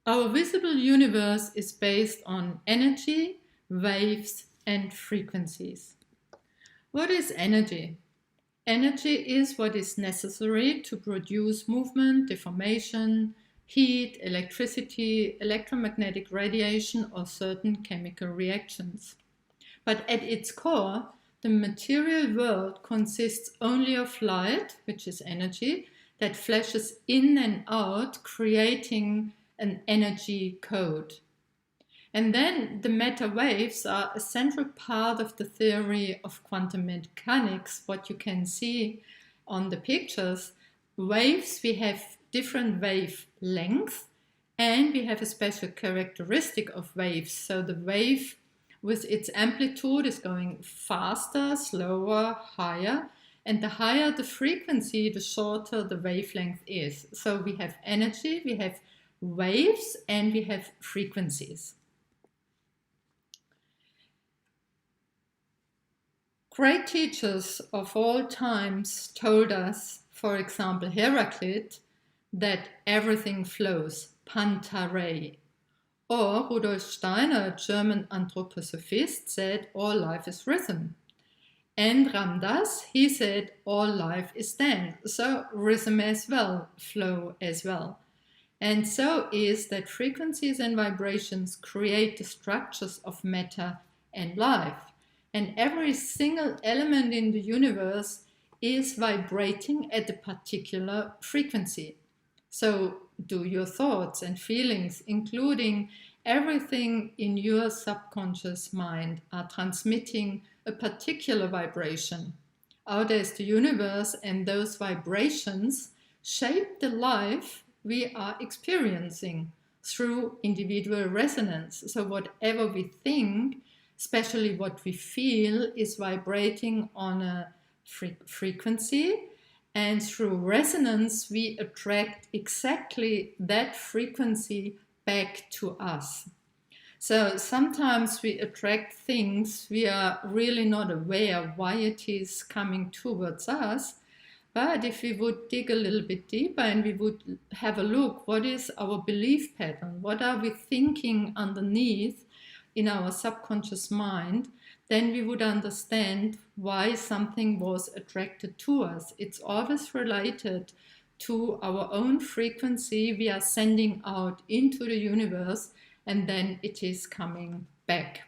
Our visible universe is based on energy, waves, and frequencies. What is energy? Energy is what is necessary to produce movement, deformation, heat, electricity, electromagnetic radiation, or certain chemical reactions. But at its core, the material world consists only of light, which is energy, that flashes in and out, creating an energy code. And then the matter waves are a central part of the theory of quantum mechanics. What you can see on the pictures, waves, we have different wave lengths, and we have a special characteristic of waves. So the wave with its amplitude is going faster, slower, higher, and the higher the frequency, the shorter the wavelength is. So we have energy, we have waves, and we have frequencies. Great teachers of all times told us, for example, Heraclit, that everything flows, pantarei. Or Rudolf Steiner, a German anthroposophist, said all life is rhythm. And Ram Dass, he said all life is dance. So rhythm as well, flow as well. And so is that frequencies and vibrations create the structures of matter and life. And every single element in the universe is vibrating at a particular frequency. So do your thoughts and feelings, including everything in your subconscious mind, are transmitting a particular vibration. Out as the universe, and those vibrations shape the life we are experiencing through individual resonance. So whatever we think, especially what we feel, is vibrating on a frequency, and through resonance we attract exactly that frequency back to us. So sometimes we attract things we are really not aware why it is coming towards us, but if we would dig a little bit deeper and we would have a look, what is our belief pattern, what are we thinking underneath in our subconscious mind, then we would understand why something was attracted to us. It's always related to our own frequency we are sending out into the universe, and then it is coming back.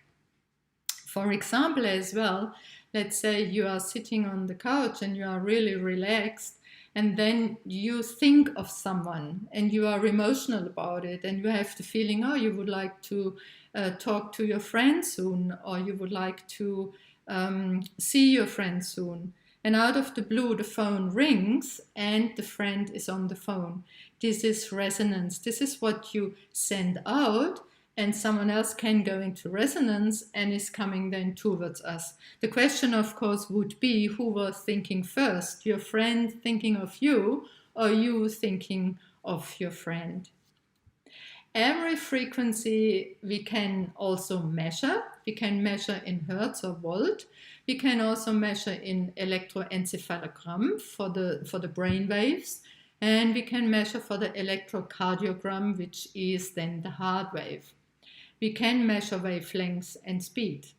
For example, as well, let's say you are sitting on the couch and you are really relaxed, and then you think of someone and you are emotional about it, and you have the feeling, oh, you would like to talk to your friend soon, or you would like to see your friend soon. And out of the blue, the phone rings and the friend is on the phone. This is resonance. This is what you send out, and someone else can go into resonance and is coming then towards us. The question, of course, would be who was thinking first, your friend thinking of you, or you thinking of your friend. Every frequency we can also measure. We can measure in hertz or volt. We can also measure in electroencephalogram for the brain waves. And we can measure for the electrocardiogram, which is then the heart wave. We can measure wavelengths and speed.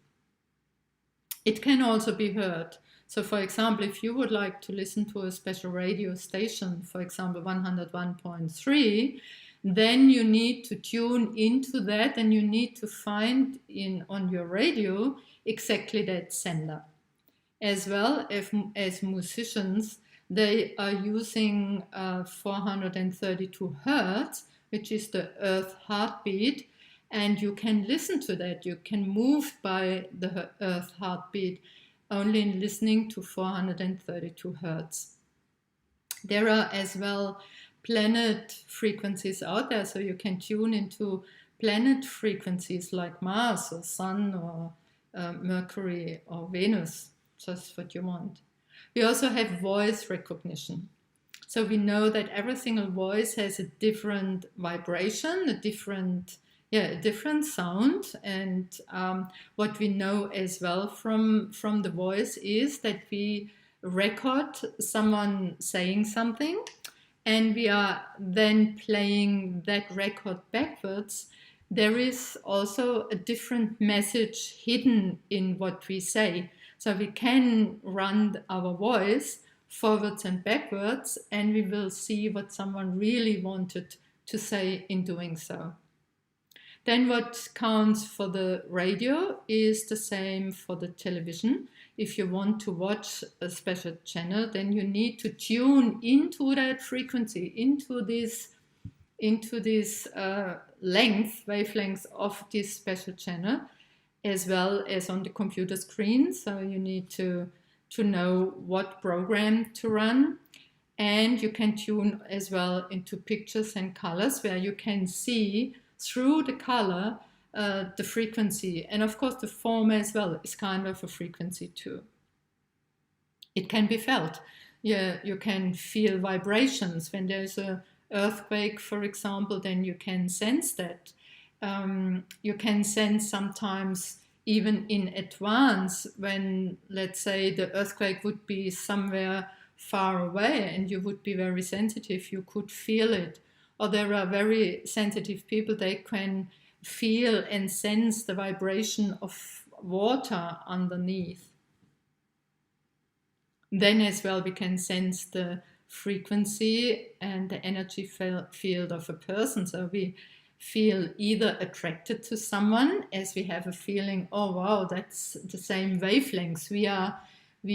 It can also be heard. So for example, if you would like to listen to a special radio station, for example 101.3, then you need to tune into that, and you need to find on your radio exactly that sender. As well as musicians, they are using 432 hertz, which is the earth heartbeat, and you can listen to that. You can move by the earth heartbeat only in listening to 432 hertz. There are as well planet frequencies out there, so you can tune into planet frequencies like Mars or Sun or Mercury or Venus, just what you want. We also have voice recognition. So we know that every single voice has a different vibration, a different sound. And what we know as well from the voice is that we record someone saying something, and we are then playing that record backwards, there is also a different message hidden in what we say. So we can run our voice forwards and backwards, and we will see what someone really wanted to say in doing so. Then what counts for the radio is the same for the television. If you want to watch a special channel, then you need to tune into that frequency, into this wavelength of this special channel, as well as on the computer screen. So you need to know what program to run. And you can tune as well into pictures and colors, where you can see through the color the frequency. And of course the form as well is kind of a frequency too. It can be felt. Yeah, you can feel vibrations. When there's an earthquake, for example, then you can sense that. You can sense sometimes even in advance when, let's say, the earthquake would be somewhere far away and you would be very sensitive, you could feel it. Or there are very sensitive people, they can feel and sense the vibration of water underneath. Then as well we can sense the frequency and the energy field of a person. So we feel either attracted to someone, as we have a feeling, oh wow, that's the same wavelengths. We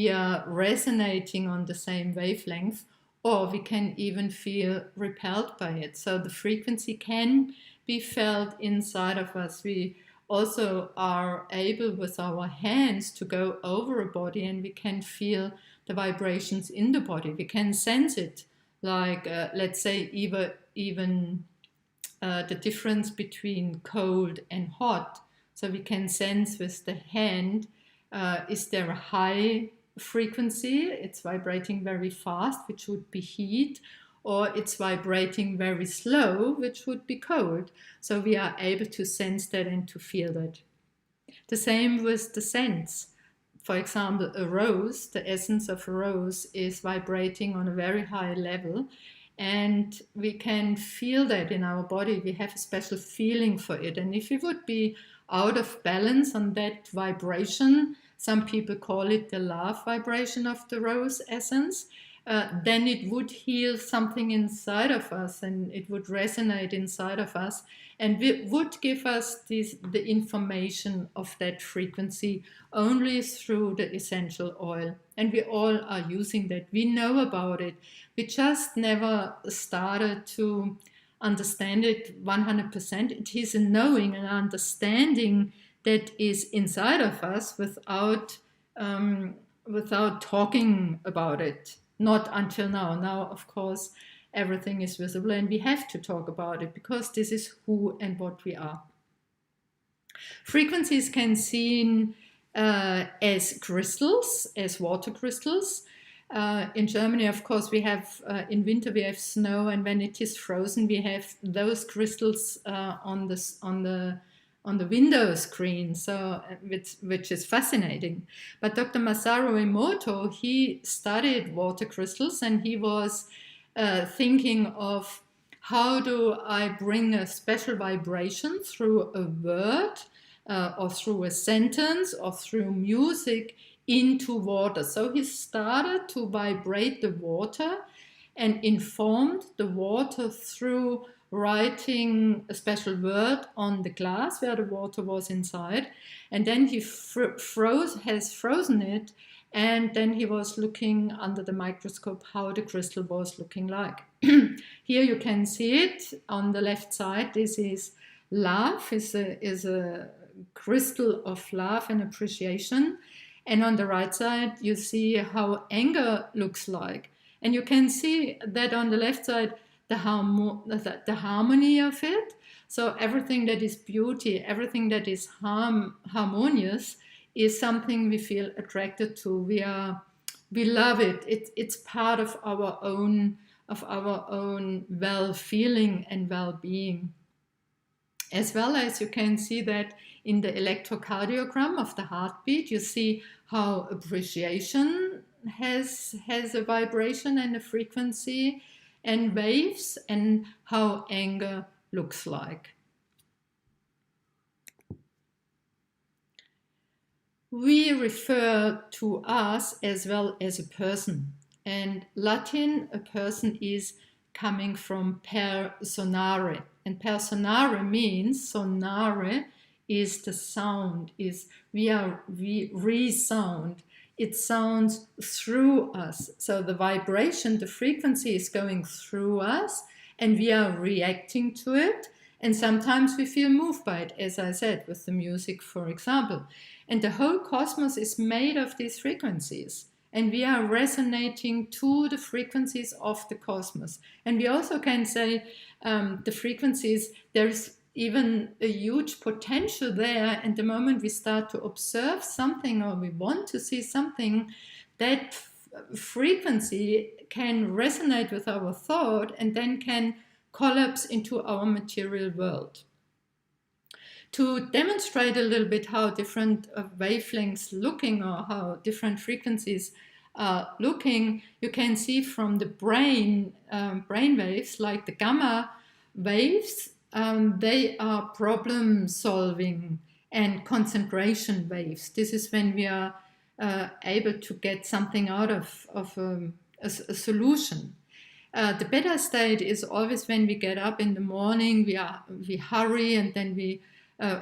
are resonating on the same wavelength, or we can even feel repelled by it. So the frequency can be felt inside of us. We also are able with our hands to go over a body and we can feel the vibrations in the body. We can sense it, like let's say even the difference between cold and hot. So we can sense with the hand, is there a high frequency, it's vibrating very fast, which would be heat, or it's vibrating very slow, which would be cold. So we are able to sense that and to feel that. The same with the scents. For example, a rose, the essence of a rose is vibrating on a very high level, and we can feel that in our body. We have a special feeling for it, and if we would be out of balance on that vibration, some people call it the love vibration of the rose essence, then it would heal something inside of us and it would resonate inside of us and it would give us the information of that frequency only through the essential oil. And we all are using that. We know about it. We just never started to understand it 100%. It is a knowing and understanding that is inside of us without talking about it. Not until now. Now, of course, everything is visible and we have to talk about it because this is who and what we are. Frequencies can be seen as crystals, as water crystals. In Germany, of course, we have, in winter we have snow, and when it is frozen, we have those crystals on the window screen, so which is fascinating. But Dr. Masaru Emoto, he studied water crystals and he was thinking of how do I bring a special vibration through a word or through a sentence or through music into water. So he started to vibrate the water and informed the water through writing a special word on the glass where the water was inside, and then he has frozen it, and then he was looking under the microscope how the crystal was looking like. Here you can see it on the left side. This is love, is a crystal of love and appreciation, and on the right side you see how anger looks like, and you can see that on the left side the harmony of it. So everything that is beauty, everything that is harmonious is something we feel attracted to. We love it. It's part of our own well-feeling and well-being. As well as you can see that in the electrocardiogram of the heartbeat, you see how appreciation has a vibration and a frequency. and waves and how anger looks like. We refer to us as well as a person. And Latin, a person is coming from per sonare. And per sonare means, sonare is the sound, is we resound. It sounds through us. So the vibration, the frequency is going through us and we are reacting to it. And sometimes we feel moved by it, as I said, with the music, for example. And the whole cosmos is made of these frequencies. And we are resonating to the frequencies of the cosmos. And we also can say the frequencies, there's even a huge potential there. And the moment we start to observe something or we want to see something, that frequency can resonate with our thought and then can collapse into our material world. To demonstrate a little bit how different wavelengths looking or how different frequencies are looking, you can see from the brain waves, like the gamma waves, they are problem solving and concentration waves. This is when we are able to get something out of a solution. The beta state is always when we get up in the morning, we hurry and then we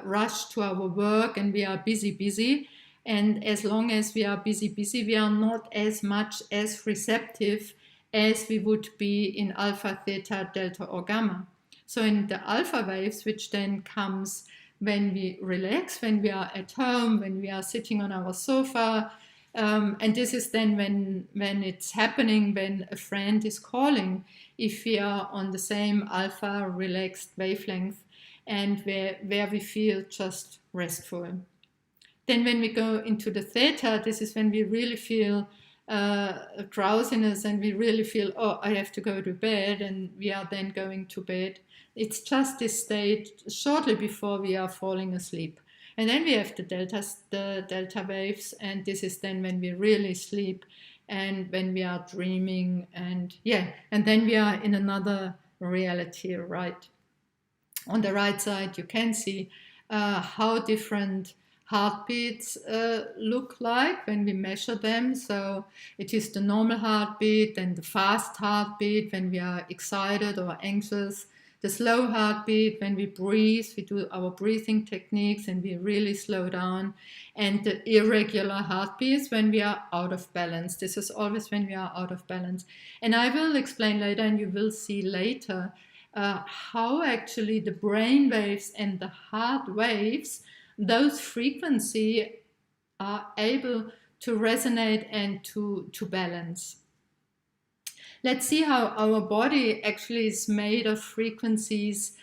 rush to our work and we are busy. And as long as we are busy, we are not as much as receptive as we would be in alpha, theta, delta, or gamma. So in the alpha waves, which then comes when we relax, when we are at home, when we are sitting on our sofa, and this is then when it's happening, when a friend is calling, if we are on the same alpha relaxed wavelength and where we feel just restful. Then when we go into the theta, this is when we really feel drowsiness and we really feel, oh, I have to go to bed, and we are then going to bed. It's just this state shortly before we are falling asleep. And then we have the delta waves, and this is then when we really sleep and when we are dreaming, and then we are in another reality, right? On the right side, you can see how different heartbeats look like when we measure them. So it is the normal heartbeat and the fast heartbeat when we are excited or anxious. The slow heartbeat when we breathe, we do our breathing techniques and we really slow down. And the irregular heartbeats when we are out of balance. This is always when we are out of balance. And I will explain later, and you will see later, how actually the brain waves and the heart waves, those frequencies are able to resonate and to balance. Let's see how our body actually is made of frequencies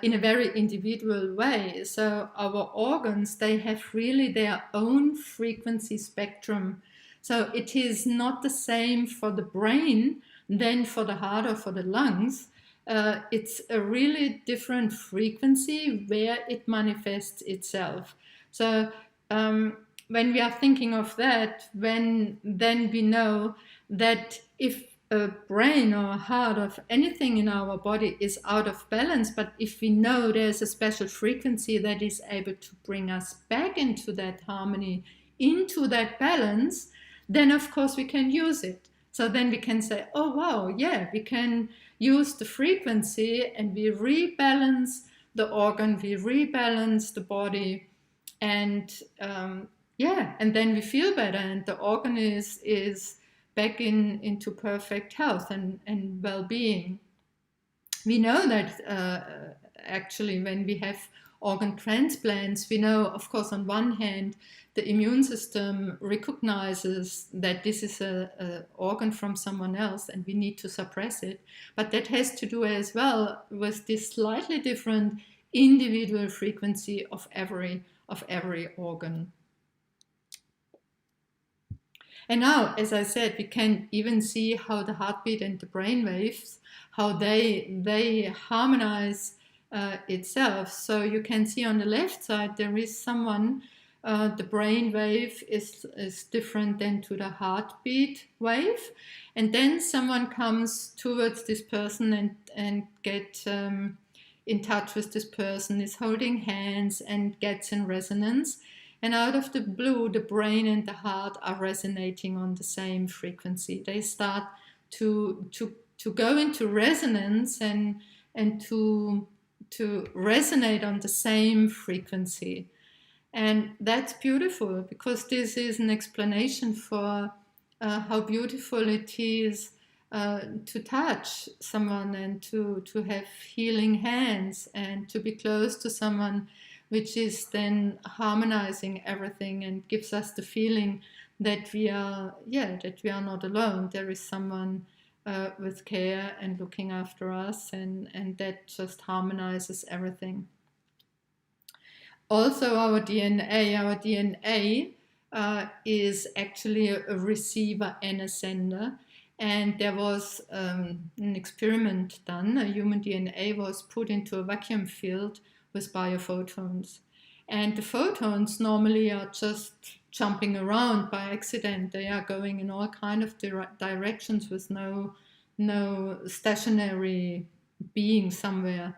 in a very individual way. So our organs, they have really their own frequency spectrum. So it is not the same for the brain than for the heart or for the lungs. It's a really different frequency where it manifests itself. So when we are thinking of that, then we know that if a brain or a heart of anything in our body is out of balance, but if we know there's a special frequency that is able to bring us back into that harmony, into that balance, then of course we can use it. So then we can say, oh wow, yeah, we can use the frequency and we rebalance the organ, we rebalance the body, and and then we feel better, and the organ is back into perfect health and well-being. We know that actually when we have organ transplants, we know, of course, on one hand, the immune system recognizes that this is an organ from someone else and we need to suppress it. But that has to do as well with this slightly different individual frequency of every organ. And now, as I said, we can even see how the heartbeat and the brain waves, how they harmonize itself. So you can see on the left side, there is someone the brain wave is different than to the heartbeat wave. And then someone comes towards this person and get in touch with this person, is holding hands and gets in resonance. And out of the blue, the brain and the heart are resonating on the same frequency. They start to go into resonance and to resonate on the same frequency. And that's beautiful, because this is an explanation for how beautiful it is to touch someone and to have healing hands and to be close to someone, which is then harmonizing everything and gives us the feeling that we are not alone. There is someone with care and looking after us, and that just harmonizes everything. Also, our DNA is actually a receiver and a sender. And there was an experiment done. A human DNA was put into a vacuum field with biophotons. And the photons normally are just jumping around by accident. They are going in all kind of directions with no stationary being somewhere.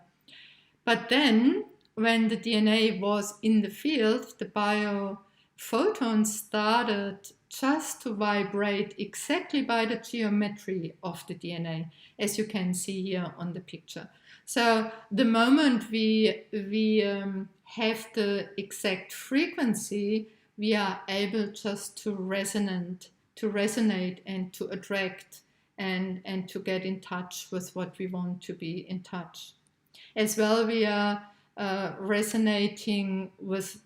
But then, when the DNA was in the field, the biophotons started just to vibrate exactly by the geometry of the DNA, as you can see here on the picture. So the moment we have the exact frequency, we are able just to resonate and to attract and to get in touch with what we want to be in touch. As well, we are resonating with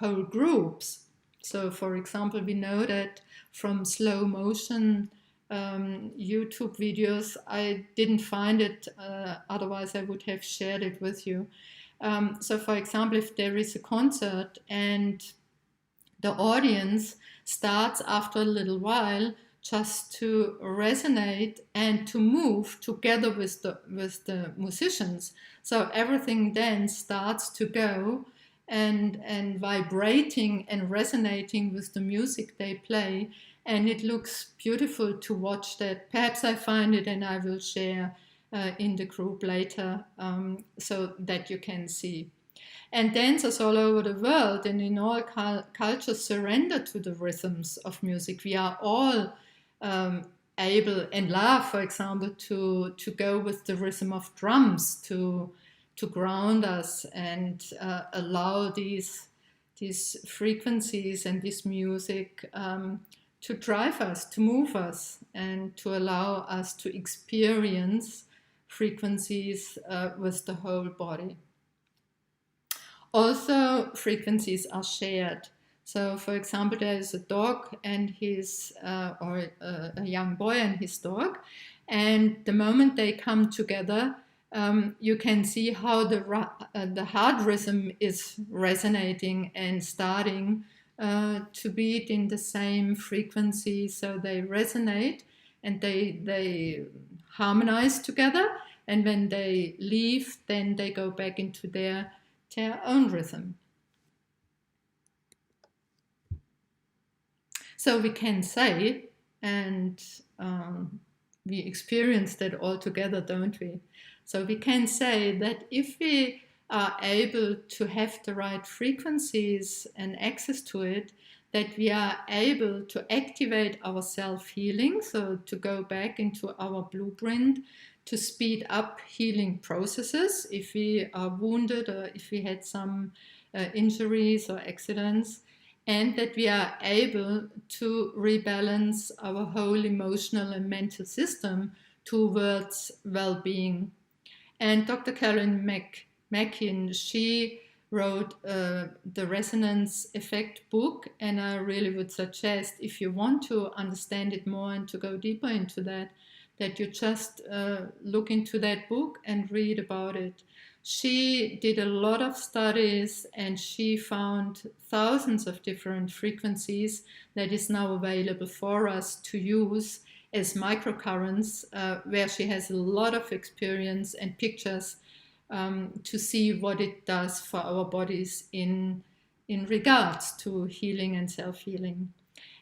whole groups. So, for example, we know that from slow motion YouTube videos, I didn't find it, otherwise I would have shared it with you. So, for example, if there is a concert and the audience starts after a little while just to resonate and to move together with the musicians. So everything then starts to go and vibrating and resonating with the music they play. And it looks beautiful to watch that. Perhaps I find it and I will share in the group later so that you can see. And dancers all over the world and in all cultures surrender to the rhythms of music. We are all able and love, for example, to go with the rhythm of drums to ground us and allow these frequencies and this music to drive us, to move us, and to allow us to experience frequencies with the whole body. Also, frequencies are shared. So, for example, there is a dog and or a young boy and his dog, and the moment they come together, you can see how the heart rhythm is resonating and starting to beat in the same frequency. So they resonate and they harmonize together, and when they leave, then they go back into their own rhythm. So we can say, and we experience that all together, don't we? So we can say that if we are able to have the right frequencies and access to it, that we are able to activate our self-healing, so to go back into our blueprint, to speed up healing processes if we are wounded or if we had some injuries or accidents, and that we are able to rebalance our whole emotional and mental system towards well-being. And Dr. Karen Mackin, she wrote the Resonance Effect book, and I really would suggest, if you want to understand it more and to go deeper into that you just look into that book and read about it. She did a lot of studies and she found thousands of different frequencies that is now available for us to use as microcurrents, where she has a lot of experience and pictures to see what it does for our bodies in in regards to healing and self-healing.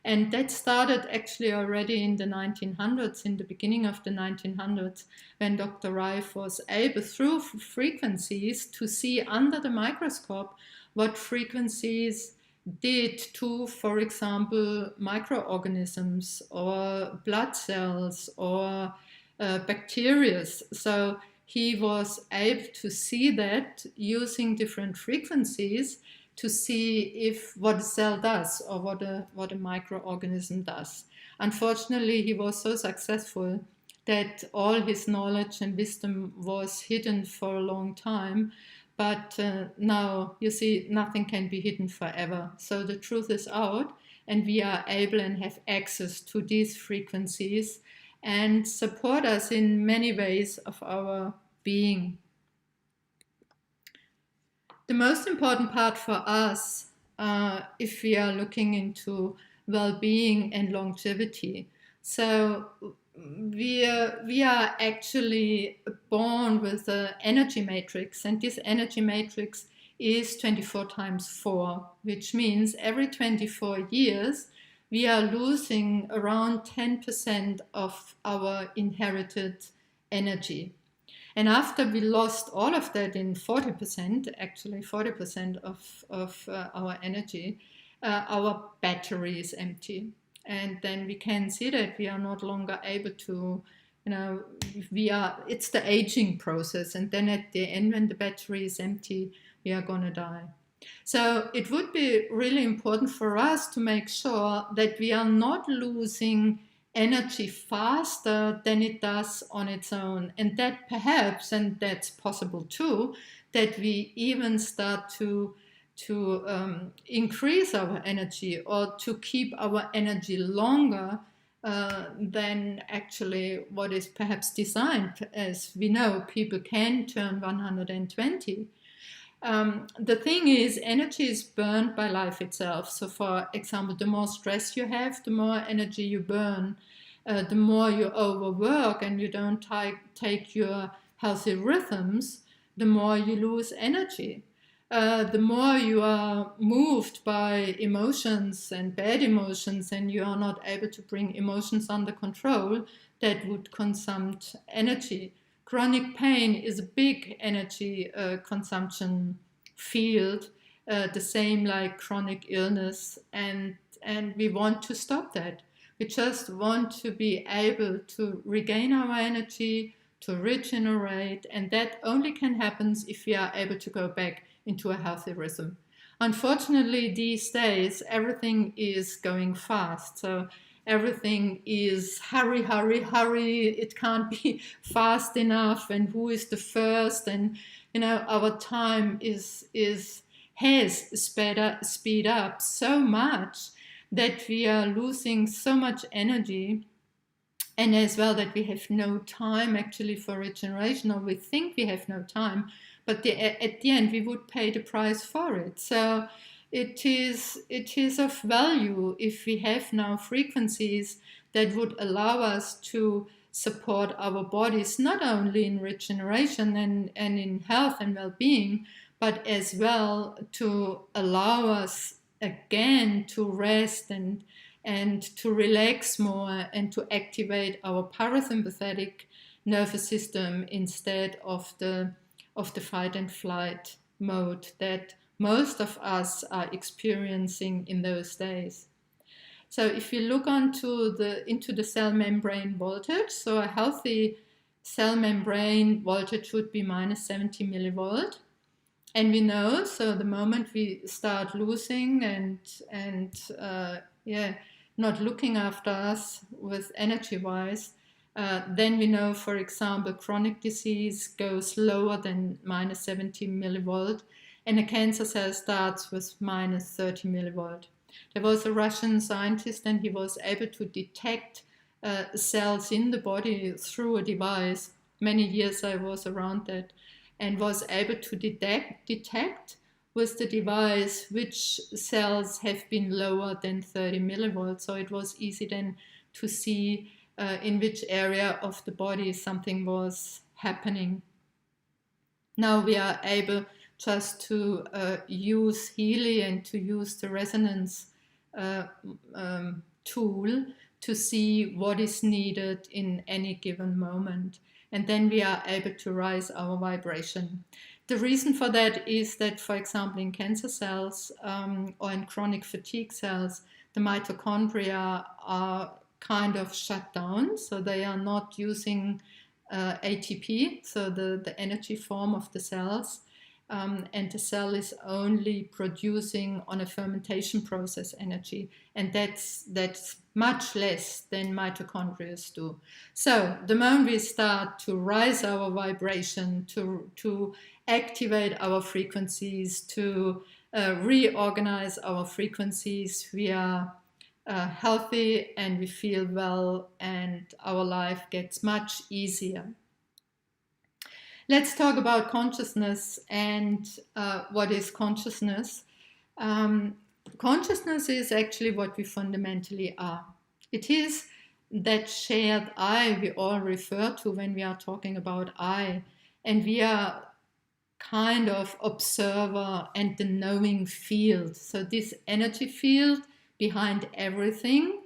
And that started actually already in the 1900s, in the beginning of the 1900s, when Dr. Reif was able, through frequencies, to see under the microscope what frequencies did to, for example, microorganisms or blood cells or bacteria. So he was able to see that using different frequencies to see if what a cell does or what a microorganism does. Unfortunately, he was so successful that all his knowledge and wisdom was hidden for a long time. But now, you see, nothing can be hidden forever. So the truth is out, and we are able and have access to these frequencies and support us in many ways of our being. The most important part for us, if we are looking into well-being and longevity, so we are actually born with an energy matrix, and this energy matrix is 24 times 4, which means every 24 years we are losing around 10% of our inherited energy. And after we lost all of that in 40%, actually 40% of our energy, our battery is empty. And then we can see that we are not longer able to, it's the aging process. And then at the end, when the battery is empty, we are going to die. So it would be really important for us to make sure that we are not losing energy faster than it does on its own. And that perhaps, and that's possible too, that we even start to increase our energy or to keep our energy longer than actually what is perhaps designed. As we know, people can turn 120. The thing is, energy is burned by life itself. So, for example, the more stress you have, the more energy you burn. The more you overwork and you don't take your healthy rhythms, the more you lose energy. The more you are moved by emotions and bad emotions and you are not able to bring emotions under control, that would consume energy. Chronic pain is a big energy consumption field, the same like chronic illness, and we want to stop that. We just want to be able to regain our energy, to regenerate, and that only can happen if we are able to go back into a healthy rhythm. Unfortunately, these days, everything is going fast. So everything is hurry, hurry, hurry. It can't be fast enough. And who is the first? And, our time has speed up so much that we are losing so much energy, and as well that we have no time actually for regeneration, or we think we have no time, but at the end we would pay the price for it. So it is of value if we have now frequencies that would allow us to support our bodies, not only in regeneration and in health and well-being, but as well to allow us again to rest and to relax more and to activate our parasympathetic nervous system instead of the fight and flight mode that most of us are experiencing in those days. So if you look into the cell membrane voltage, so a healthy cell membrane voltage would be minus 70 millivolt. And we know, so the moment we start losing and not looking after us with energy-wise, then we know, for example, chronic disease goes lower than minus 70 millivolt, and a cancer cell starts with minus 30 millivolt. There was a Russian scientist, and he was able to detect cells in the body through a device. Many years I was around that, and was able to detect with the device which cells have been lower than 30 millivolts. So it was easy then to see in which area of the body something was happening. Now we are able just to use Healy and to use the resonance uh, tool to see what is needed in any given moment. And then we are able to rise our vibration. The reason for that is that, for example, in cancer cells or in chronic fatigue cells, the mitochondria are kind of shut down, so they are not using ATP, so the energy form of the cells, and the cell is only producing on a fermentation process energy, and that's much less than mitochondria do. So the moment we start to rise our vibration, to activate our frequencies, to reorganize our frequencies, we are healthy and we feel well, and our life gets much easier. Let's talk about consciousness and what is consciousness. Consciousness is actually what we fundamentally are. It is that shared I we all refer to when we are talking about I, and we are kind of observer and the knowing field. So this energy field behind everything,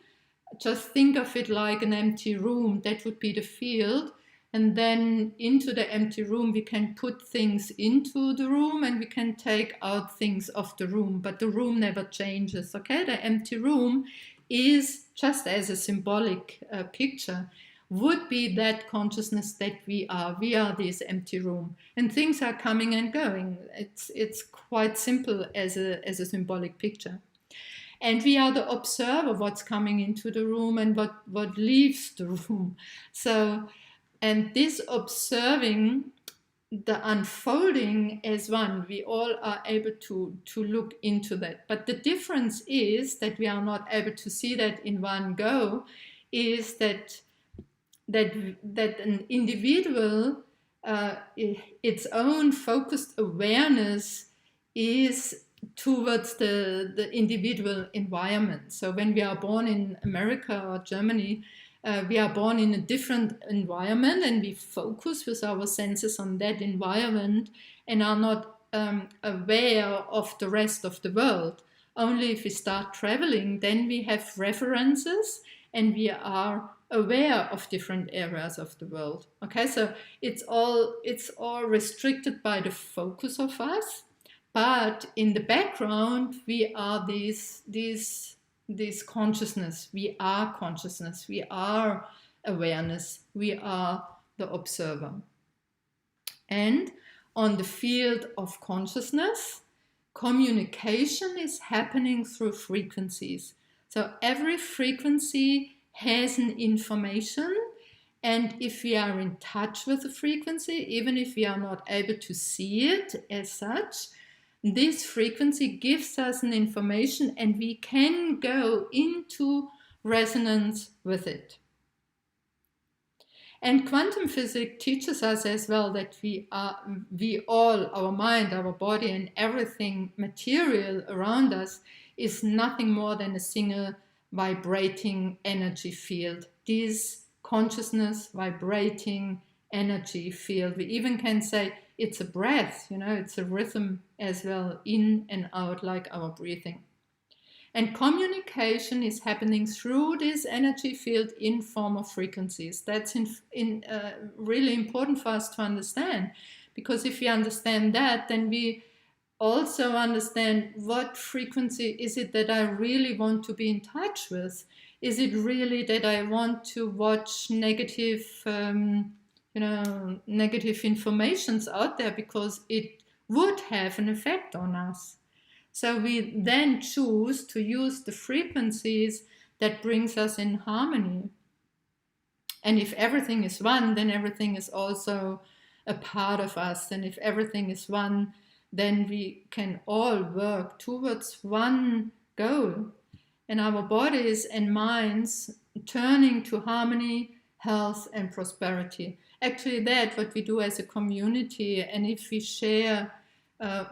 just think of it like an empty room. That would be the field. And then into the empty room, we can put things into the room and we can take out things of the room, but the room never changes, okay? The empty room is just as a symbolic picture, would be that consciousness that we are. We are this empty room, and things are coming and going. It's quite simple as a symbolic picture. And we are the observer, what's coming into the room and what leaves the room. So, and this observing the unfolding as one, we all are able to look into that. But the difference is that we are not able to see that in one go, is that an individual, its own focused awareness is towards the individual environment. So when we are born in America or Germany, we are born in a different environment and we focus with our senses on that environment and are not aware of the rest of the world. Only if we start traveling, then we have references and we are aware of different areas of the world. Okay, so it's all restricted by the focus of us, but in the background we are this consciousness. We are consciousness. We are awareness. We are the observer. And on the field of consciousness, communication is happening through frequencies. So every frequency has an information, and if we are in touch with the frequency, even if we are not able to see it as such, this frequency gives us an information and we can go into resonance with it. And quantum physics teaches us as well that we all, our mind, our body, and everything material around us is nothing more than a single vibrating energy field. This consciousness vibrating energy field. We even can say it's a breath, it's a rhythm as well, in and out, like our breathing. And communication is happening through this energy field in form of frequencies. That's really important for us to understand, because if we understand that, then we also understand what frequency is it that I really want to be in touch with. Is it really that I want to watch negative informations out there because it would have an effect on us? So we then choose to use the frequencies that brings us in harmony. And if everything is one, then everything is also a part of us. And if everything is one, then we can all work towards one goal. And our bodies and minds turning to harmony, health, and prosperity. Actually, that's what we do as a community. And if we share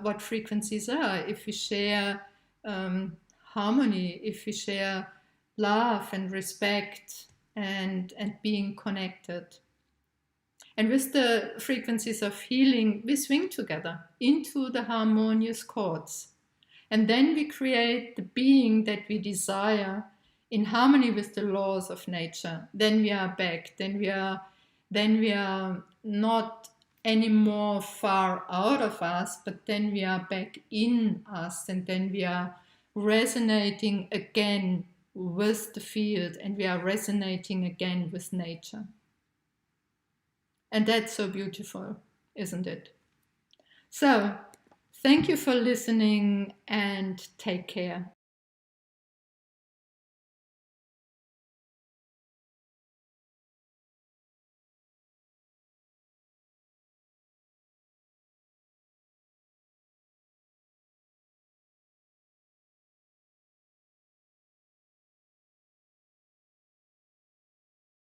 what frequencies are, if we share harmony, if we share love and respect and being connected. And with the frequencies of healing, we swing together into the harmonious chords. And then we create the being that we desire in harmony with the laws of nature. Then we are back. Then we are not anymore far out of us, but then we are back in us, and then we are resonating again with the field, and we are resonating again with nature. And that's so beautiful, isn't it? So, thank you for listening and take care.